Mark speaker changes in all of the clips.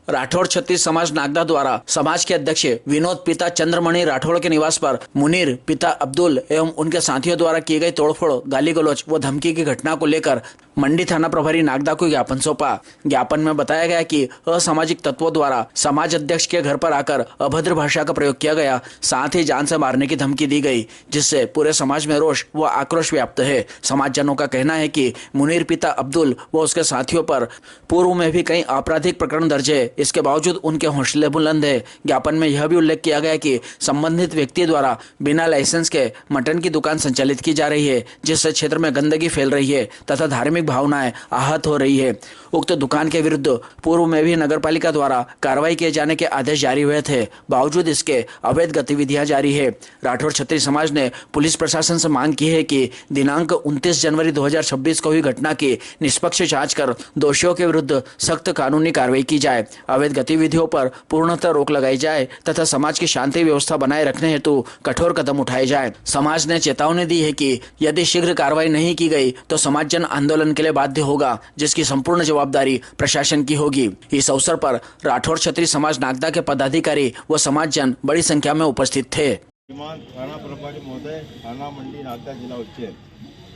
Speaker 1: राठौड़ छत्तीस समाज नागदा द्वारा समाज के अध्यक्ष विनोद पिता चंद्रमणि राठौड़ के निवास पर मुनीर पिता अब्दुल एवं उनके साथियों द्वारा की गई तोड़फोड़, गाली गलौज व धमकी की घटना को लेकर मंडी थाना प्रभारी नागदा को ज्ञापन सौंपा। ज्ञापन में बताया गया कि असामाजिक तत्वों द्वारा समाज अध्यक्ष के घर पर आकर अभद्र भाषा का प्रयोग किया गया, साथ ही जान से मारने की धमकी दी गई, जिससे पूरे समाज में रोष व आक्रोश व्याप्त है। समाजजनों का कहना है कि मुनीर पिता अब्दुल व उसके साथियों पर पूर्व में भी कई आपराधिक प्रकरण दर्ज है, इसके बावजूद उनके हौसले बुलंद है। ज्ञापन में यह भी उल्लेख किया गया कि संबंधित व्यक्ति द्वारा बिना लाइसेंस के मटन की दुकान संचालित की जा रही है, जिससे क्षेत्र में गंदगी फैल रही है तथा धार्मिक भावनाएं आहत हो रही है। उक्त दुकान के विरुद्ध पूर्व में भी नगरपालिका द्वारा कार्रवाई किए जाने के आदेश जारी हुए थे, बावजूद इसके अवैध गतिविधियां जारी है। राठौड़ छत्री समाज ने पुलिस प्रशासन से मांग की है कि दिनांक 29 जनवरी 2026 को हुई घटना की निष्पक्ष जांच कर दोषियों के विरुद्ध सख्त कानूनी कार्रवाई की जाए, अवैध गतिविधियों पर पूर्णतः रोक लगाई जाए तथा समाज की शांति व्यवस्था बनाए रखने हेतु कठोर कदम उठाए जाए। समाज ने चेतावनी दी है कि यदि शीघ्र कार्रवाई नहीं की गई तो समाज जन आंदोलन के लिए बाध्य होगा, जिसकी संपूर्ण जवाबदारी प्रशासन की होगी। इस अवसर पर राठौड़ छत्री समाज नागदा के पदाधिकारी व समाज जन बड़ी संख्या में उपस्थित थे।
Speaker 2: थाना प्रभारी महोदय, थाना मंडी नागदा, जिला उज्जैन।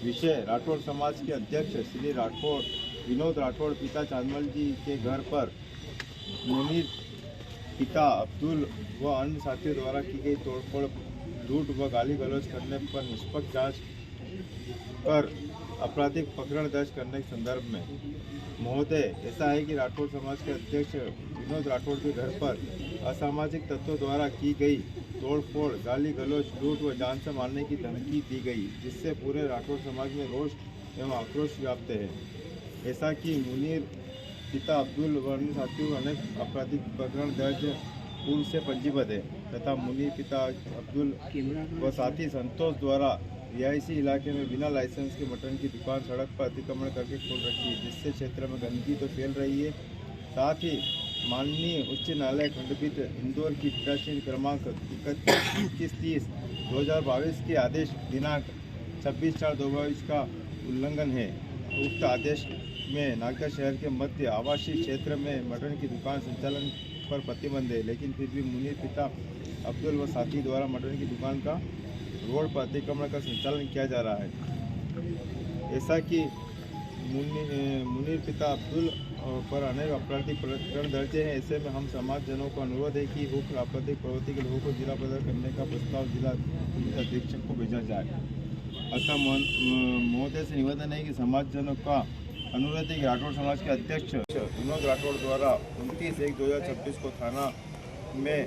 Speaker 2: विषय: राठौड़ समाज के अध्यक्ष श्री राठौड़ विनोद राठौड़ पिता चांदमल जी के घर पर मुनीर पिता अब्दुल व अन्य साथियों द्वारा की गई तोड़फोड़, लूट व गाली गलौज करने पर निष्पक्ष जांच कर आपराधिक प्रकरण दर्ज करने के संदर्भ में महोदय, ऐसा है कि राठौड़ समाज के अध्यक्ष विनोद राठौड़ के घर पर असामाजिक तत्वों द्वारा की गई तोड़फोड़, गाली गलौज, लूट व जान से मारने की धमकी दी गई, जिससे पूरे राठौड़ समाज में रोष एवं आक्रोश व्याप्त है। ऐसा कि मुनीर पिता अब्दुल व अन्य साथियों अनेक आपराधिक प्रकरण दर्ज पूर्व से पंजीबद्ध है तथा मुनीर पिता अब्दुल व साथी संतोष द्वारा रिहायशी इलाके में बिना लाइसेंस के मटन की दुकान सड़क पर अतिक्रमण करके खोल रखी है, जिससे क्षेत्र में गंदगी तो फैल रही है, साथ ही माननीय उच्च न्यायालय खंडपीठ इंदौर की पीठासीन क्रमांक 2130/2022 के आदेश दिनांक 26/4/2022 का उल्लंघन है। उक्त आदेश में नागदा शहर के मध्य आवासीय क्षेत्र में मटन की दुकान संचालन पर प्रतिबंध है, लेकिन फिर भी मुनीर पिता अब्दुल व साथी द्वारा मटन की दुकान का रोड पर अतिक्रमण का संचालन किया जा रहा है। ऐसा कि मुनीर पिता अब्दुल पर अनेक आपराधिक प्रकरण दर्ज हैं। ऐसे में हम समाज जनों को अनुरोध है कि उक्त आपराधिक प्रवृत्ति के लोगों को जिला पदर करने का प्रस्ताव जिला अधीक्षक को भेजा जाए। अतः महोदय से निवेदन है कि समाज जनों का अनुरोध है कि राठौड़ समाज के अध्यक्ष विनोद राठौड़ द्वारा 29/1/2026 को थाना में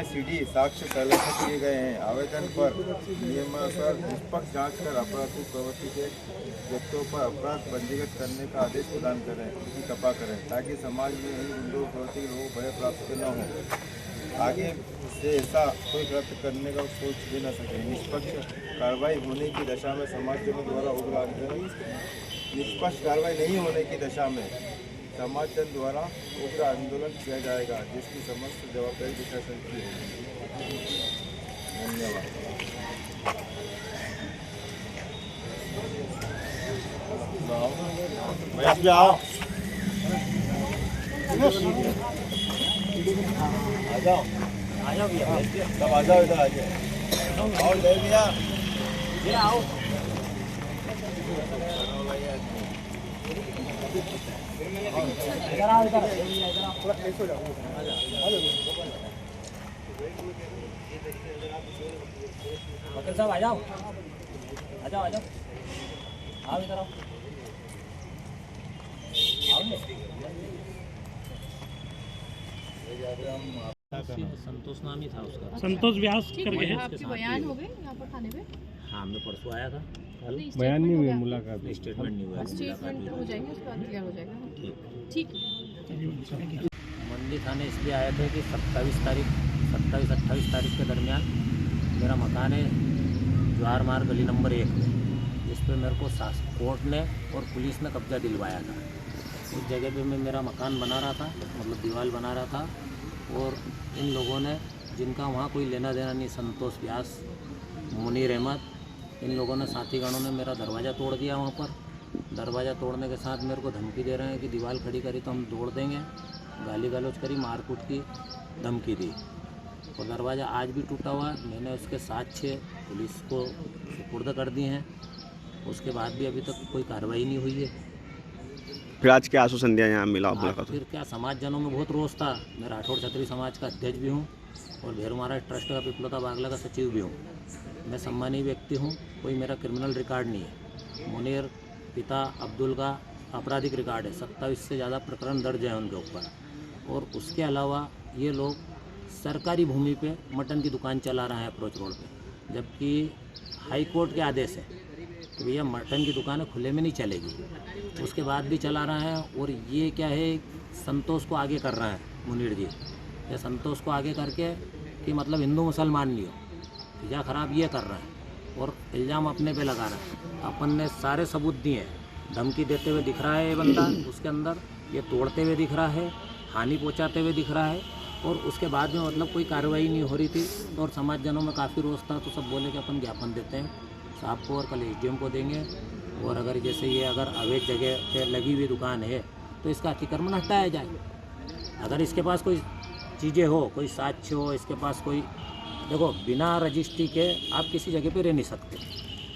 Speaker 2: सीडी साक्ष्य संलग्न किए गए हैं। आवेदन पर नियमानुसार निष्पक्ष जांच कर आपराधिक प्रवृत्ति के व्यक्तियों पर अपराध पंजीकृत करने का आदेश प्रदान करें, उनकी कृपा करें, ताकि समाज में इन गुंडों प्रवृत्ति के लोगों को भय प्राप्त न हो, आगे से ऐसा कोई कृत्य करने का सोच भी न सके। निष्पक्ष कार्रवाई होने की दशा में समाजजनों द्वारा उग्र आंदोलन, निष्पक्ष कार्रवाई नहीं होने की दशा में समाजजन द्वारा उग्र आंदोलन किया जाएगा, जिसकी समस्त जवाबदारी प्रशासन की होगी। धन्यवाद। महेश भी आओ, आ जाओ भैया, सब आ जाओ, इधर आ जाओ, आओ जय भैया, आओ। इधर आओ, इधर थोड़ा फ्रेश हो जाओ, वकील साहब आ जाओ, आ जाओ, आ जाओ, आओ इधर आओ,
Speaker 3: संतोष नाम ही था उसका,
Speaker 4: संतोष व्यास करके है।
Speaker 5: आपके बयान हो गए यहाँ पर थाने पे?
Speaker 3: हाँ, मैं परसों आया था, कल
Speaker 4: बयान नहीं हुआ, मुलाकात
Speaker 3: स्टेटमेंट नहीं हुआ,
Speaker 5: स्टेटमेंट हो जाएंगे, उसके बाद क्लियर हो जाएगा। ठीक।
Speaker 3: मंडी थाने इसलिए आए थे कि 27-28 तारीख के दरमियान मेरा मकान है जवाहर मार्ग गली नंबर 1 में, जिस पे मेरे को कोर्ट ने और पुलिस ने कब्जा दिलवाया था। उस जगह पे मैं मेरा मकान बना रहा था, मतलब दीवार बना रहा था, और इन लोगों ने, जिनका वहाँ कोई लेना देना नहीं, संतोष व्यास, मुनीर अहमद, इन लोगों ने, साथीगणों ने मेरा दरवाज़ा तोड़ दिया। वहाँ पर दरवाज़ा तोड़ने के साथ मेरे को धमकी दे रहे हैं कि दीवार खड़ी करी तो हम तोड़ देंगे, गाली गलौज करी, मारकूट की धमकी दी और दरवाज़ा आज भी टूटा हुआ है। मैंने उसके साक्ष्य पुलिस को सुपुर्द कर दिए हैं, उसके बाद भी अभी तक कोई कार्रवाई नहीं हुई है।
Speaker 6: फिर आज क्या आश्वासन दिया यहाँ मिला
Speaker 3: आज
Speaker 6: मुलाकात?
Speaker 3: फिर क्या, समाज जनों में बहुत रोष था। मैं राठौड़ क्षत्रिय समाज का अध्यक्ष भी हूँ और भेरू महाराज ट्रस्ट का पिपलोता बागला का सचिव भी हूँ। मैं सम्मानीय व्यक्ति हूँ, कोई मेरा क्रिमिनल रिकॉर्ड नहीं है। मुनीर पिता अब्दुल का आपराधिक रिकॉर्ड है, 27 से ज़्यादा प्रकरण दर्ज है उनके ऊपर। और उसके अलावा ये लोग सरकारी भूमि पे मटन की दुकान चला रहे हैं अप्रोच रोड पे, जबकि हाई कोर्ट के आदेश है कि भैया मटन की दुकान खुले में नहीं चलेगी। उसके बाद भी चला रहा है। और ये क्या है, संतोष को आगे कर रहा है मुनीर जी, या संतोष को आगे करके कि मतलब हिंदू मुसलमान नहीं हो, फिजा खराब ये कर रहा है और इल्ज़ाम अपने पे लगा रहा है। अपन ने सारे सबूत दिए हैं, धमकी देते हुए दिख रहा है ये बंदा, उसके अंदर ये तोड़ते हुए दिख रहा है, हानि पहुंचाते हुए दिख रहा है। और उसके बाद में मतलब कोई कार्रवाई नहीं हो रही थी और समाज जनों में काफ़ी रोष था, तो सब बोले कि अपन ज्ञापन देते हैं साहब को और कल एसडीएम को देंगे। और अगर जैसे ये अगर अवैध जगह पे लगी हुई दुकान है तो इसका अतिक्रमण हटाया जाए। अगर इसके पास कोई चीज़ें हो, कोई साक्ष्य हो, इसके पास कोई, देखो बिना रजिस्ट्री के आप किसी जगह पे रह नहीं सकते,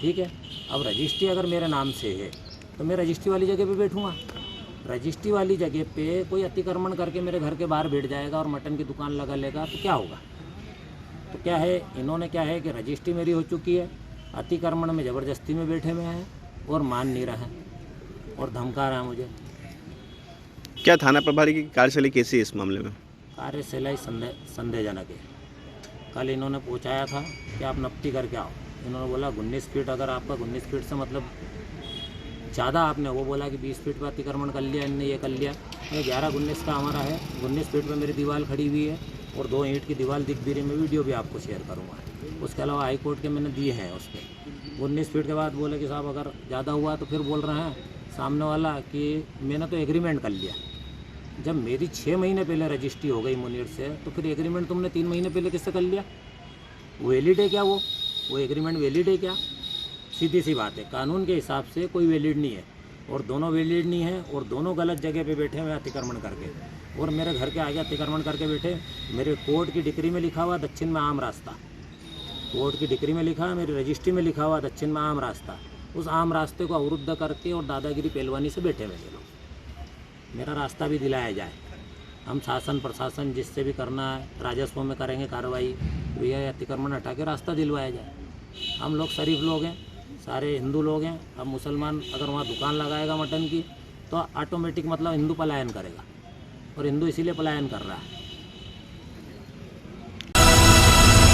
Speaker 3: ठीक है। अब रजिस्ट्री अगर मेरे नाम से है तो मैं रजिस्ट्री वाली जगह पे बैठूँगा। रजिस्ट्री वाली जगह पे कोई अतिक्रमण करके मेरे घर के बाहर बैठ जाएगा और मटन की दुकान लगा लेगा तो क्या होगा? तो क्या है, इन्होंने क्या है कि रजिस्ट्री मेरी हो चुकी है, अतिक्रमण में ज़बरदस्ती में बैठे हुए हैं और मान नहीं रहे हैं और धमका रहा है मुझे।
Speaker 6: क्या थाना प्रभारी की कार्यशैली कैसी है इस मामले में?
Speaker 3: कार्यशैली संदेहजनक है। कल इन्होंने पूछाया था कि आप नपटी करके आओ, इन्होंने बोला 19 फीट, अगर आपका 19 फीट से मतलब ज़्यादा आपने, वो बोला कि 20 फीट पर अतिक्रमण कर लिया, इनने ये कर लिया। 11-19 का हमारा है, 19 फीट पर मेरी दीवार खड़ी हुई है और 2 ईंट की दीवार दिख भी रही। मैं वीडियो भी आपको शेयर करूँगा। उसके अलावा हाई कोर्ट के मैंने दिए हैं उस पर। 19 फीट के बाद बोले कि साहब अगर ज़्यादा हुआ तो फिर बोल रहे हैं सामने वाला कि मैंने तो एग्रीमेंट कर लिया। जब मेरी 6 महीने पहले रजिस्ट्री हो गई मुनीर से, तो फिर एग्रीमेंट तुमने 3 महीने पहले किससे कर लिया? वैलिड है क्या? वो एग्रीमेंट वैलिड है क्या? सीधी सी बात है, कानून के हिसाब से कोई वैलिड नहीं है और दोनों वैलिड नहीं है और दोनों गलत जगह पे बैठे हुए अतिक्रमण करके और मेरे घर के आगे अतिक्रमण करके बैठे। मेरे कोर्ट की डिक्री में लिखा हुआ दक्षिण में आम रास्ता, कोर्ट की डिक्री में लिखा है, मेरी रजिस्ट्री में लिखा हुआ दक्षिण में आम रास्ता। उस आम रास्ते को अवरुद्ध करके और दादागिरी पहलवानी से बैठे हुए लोग। मेरा रास्ता भी दिलाया जाए। हम शासन प्रशासन जिससे भी करना है, राजस्व में करेंगे कार्रवाई, तो यह अतिक्रमण हटा के रास्ता दिलवाया जाए। हम लोग शरीफ लोग हैं, सारे हिंदू लोग हैं। अब मुसलमान अगर वहाँ दुकान लगाएगा मटन की तो ऑटोमेटिक मतलब हिंदू पलायन करेगा और हिंदू इसीलिए पलायन कर रहा है।